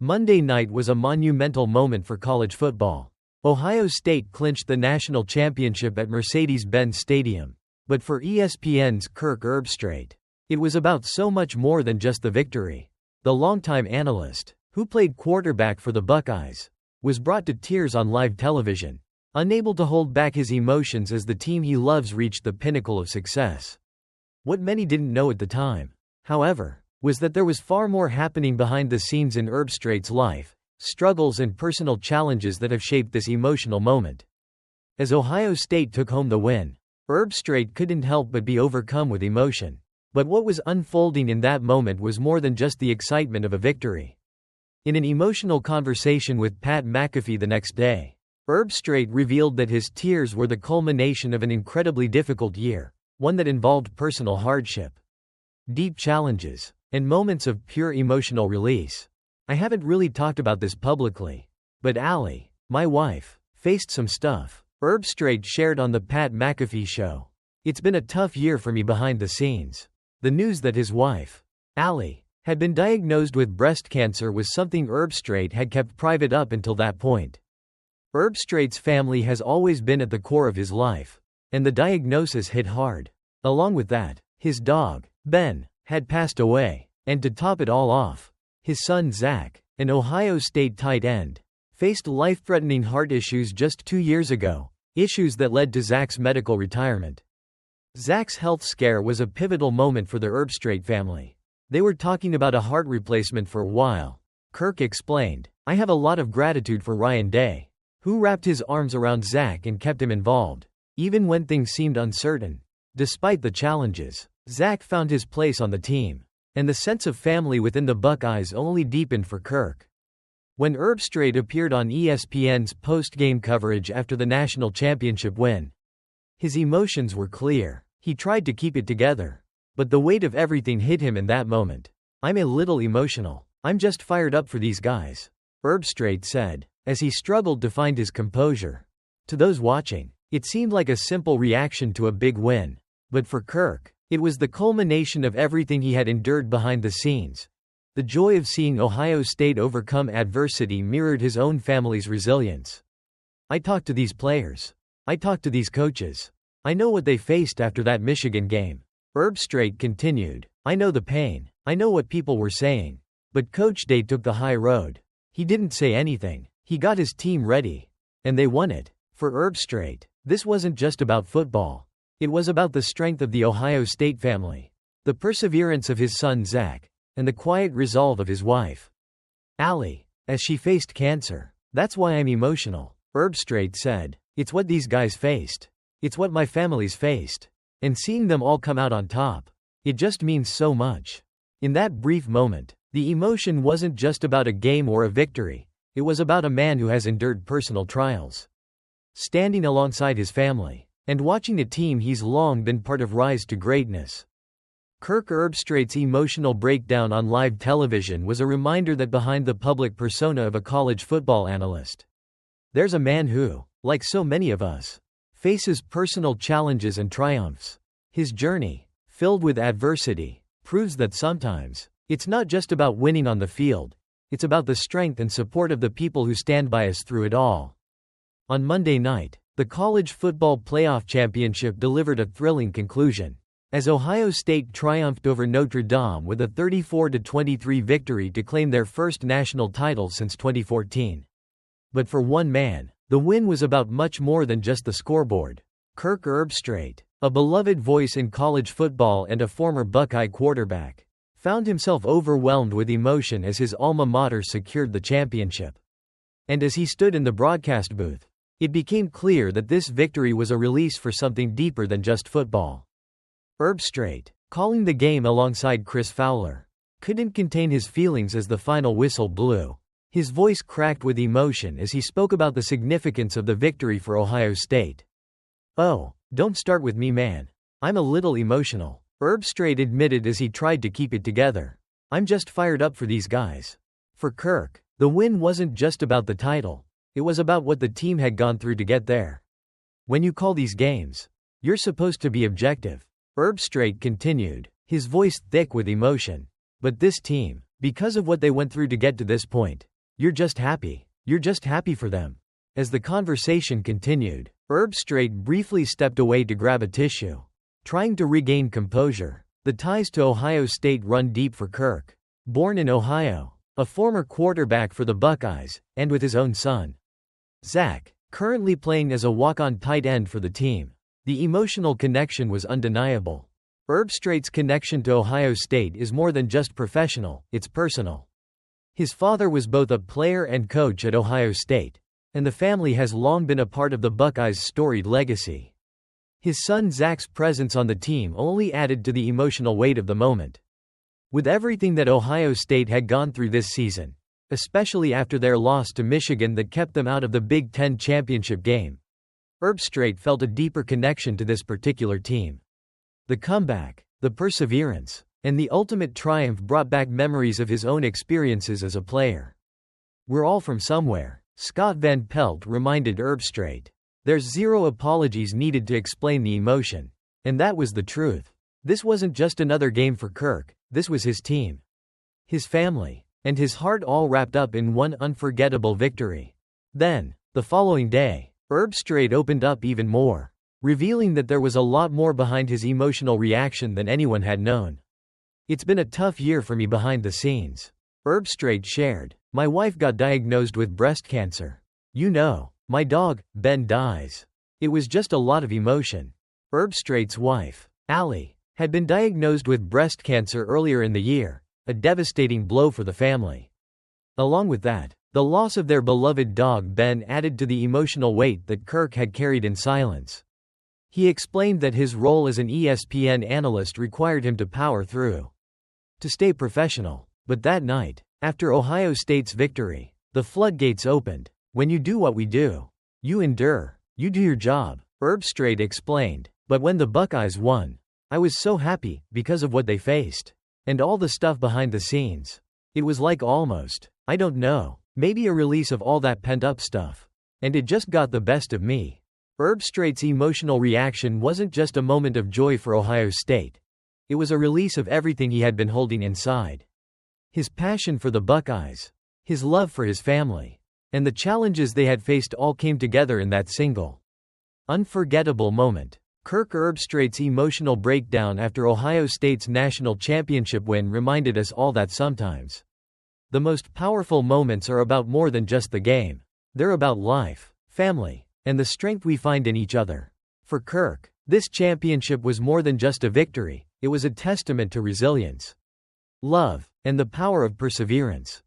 Monday night was a monumental moment for college football. Ohio State clinched the national championship at Mercedes-Benz Stadium. But for ESPN's Kirk Herbstreit, it was about so much more than just the victory. The longtime analyst, who played quarterback for the Buckeyes, was brought to tears on live television, unable to hold back his emotions as the team he loves reached the pinnacle of success. What many didn't know at the time, however, was that there was far more happening behind the scenes in Herbstreit's life, struggles and personal challenges that have shaped this emotional moment. As Ohio State took home the win, Herbstreit couldn't help but be overcome with emotion. But what was unfolding in that moment was more than just the excitement of a victory. In an emotional conversation with Pat McAfee the next day, Herbstreit revealed that his tears were the culmination of an incredibly difficult year, one that involved personal hardship, deep challenges, and moments of pure emotional release. I haven't really talked about this publicly, but Alli, my wife, faced some stuff, Herbstreit shared on the Pat McAfee show. It's been a tough year for me behind the scenes. The news that his wife, Alli, had been diagnosed with breast cancer was something Herbstreit had kept private up until that point. Herbstreit's family has always been at the core of his life, and the diagnosis hit hard. Along with that, his dog, Ben, had passed away, and to top it all off, his son Zach, an Ohio State tight end, faced life-threatening heart issues just 2 years ago, issues that led to Zach's medical retirement. Zach's health scare was a pivotal moment for the Herbstreit family. They were talking about a heart replacement for a while. Kirk explained, "I have a lot of gratitude for Ryan Day, who wrapped his arms around Zach and kept him involved, even when things seemed uncertain." Despite the challenges, Zach found his place on the team, and the sense of family within the Buckeyes only deepened for Kirk. When Herbstreit appeared on ESPN's post-game coverage after the national championship win, his emotions were clear. He tried to keep it together, but the weight of everything hit him in that moment. "I'm a little emotional. I'm just fired up for these guys," Herbstreit said, as he struggled to find his composure. To those watching, it seemed like a simple reaction to a big win, but for Kirk, it was the culmination of everything he had endured behind the scenes. The joy of seeing Ohio State overcome adversity mirrored his own family's resilience. "I talked to these players. I talked to these coaches. I know what they faced after that Michigan game," Herbstreit continued. "I know the pain. I know what people were saying. But Coach Day took the high road. He didn't say anything. He got his team ready. And they won it." For Herbstreit, this wasn't just about football. It was about the strength of the Ohio State family, the perseverance of his son Zach, and the quiet resolve of his wife, Alli, as she faced cancer. "That's why I'm emotional," Herbstreit said. "It's what these guys faced. It's what my family's faced. And seeing them all come out on top, it just means so much." In that brief moment, the emotion wasn't just about a game or a victory. It was about a man who has endured personal trials, standing alongside his family, and watching a team he's long been part of rise to greatness. Kirk Herbstreit's emotional breakdown on live television was a reminder that behind the public persona of a college football analyst, there's a man who, like so many of us, faces personal challenges and triumphs. His journey, filled with adversity, proves that sometimes, it's not just about winning on the field, it's about the strength and support of the people who stand by us through it all. On Monday night, the College Football Playoff Championship delivered a thrilling conclusion, as Ohio State triumphed over Notre Dame with a 34-23 victory to claim their first national title since 2014. But for one man, the win was about much more than just the scoreboard. Kirk Herbstreit, a beloved voice in college football and a former Buckeye quarterback, found himself overwhelmed with emotion as his alma mater secured the championship. And as he stood in the broadcast booth, it became clear that this victory was a release for something deeper than just football. Herbstreit, calling the game alongside Chris Fowler, couldn't contain his feelings as the final whistle blew. His voice cracked with emotion as he spoke about the significance of the victory for Ohio State. "Oh, don't start with me, man. I'm a little emotional," Herbstreit admitted as he tried to keep it together. "I'm just fired up for these guys." For Kirk, the win wasn't just about the title. It was about what the team had gone through to get there. "When you call these games, you're supposed to be objective," Herbstreit continued, his voice thick with emotion. "But this team, Because of what they went through to get to this point. You're just happy. You're just happy for them. As the conversation continued, Herbstreit briefly stepped away to grab a tissue. Trying to regain composure. The ties to Ohio State run deep for Kirk. Born in Ohio, a former quarterback for the Buckeyes, and with his own son, Zach, currently playing as a walk-on tight end for the team. The emotional connection was undeniable. Herbstreit's connection to Ohio State is more than just professional, it's personal. His father was both a player and coach at Ohio State, and the family has long been a part of the Buckeyes' storied legacy. His son Zach's presence on the team only added to the emotional weight of the moment. With everything that Ohio State had gone through this season, especially after their loss to Michigan that kept them out of the Big Ten championship game, Herbstreit felt a deeper connection to this particular team. The comeback, the perseverance, and the ultimate triumph brought back memories of his own experiences as a player. "We're all from somewhere," Scott Van Pelt reminded Herbstreit. "There's zero apologies needed to explain the emotion." And that was the truth. This wasn't just another game for Kirk, this was his team, his family, and his heart all wrapped up in one unforgettable victory. Then, the following day, Herbstreit opened up even more, revealing that there was a lot more behind his emotional reaction than anyone had known. "It's been a tough year for me behind the scenes," Herbstreit shared. "My wife got diagnosed with breast cancer. You know, my dog, Ben, dies. It was just a lot of emotion." Herbstreit's wife, Alli, had been diagnosed with breast cancer earlier in the year, a devastating blow for the family. Along with that, the loss of their beloved dog Ben added to the emotional weight that Kirk had carried in silence. He explained that his role as an ESPN analyst required him to power through, to stay professional. But that night, after Ohio State's victory, the floodgates opened. "When you do what we do, you endure, you do your job," Herbstreit explained. "But when the Buckeyes won, I was so happy, because of what they faced. And all the stuff behind the scenes. It was like almost, I don't know, maybe a release of all that pent-up stuff. And it just got the best of me." Herbstreit's emotional reaction wasn't just a moment of joy for Ohio State. It was a release of everything he had been holding inside. His passion for the Buckeyes, his love for his family, and the challenges they had faced all came together in that single, unforgettable moment. Kirk Herbstreit's emotional breakdown after Ohio State's national championship win reminded us all that sometimes the most powerful moments are about more than just the game. They're about life, family, and the strength we find in each other. For Kirk, this championship was more than just a victory, it was a testament to resilience, love, and the power of perseverance.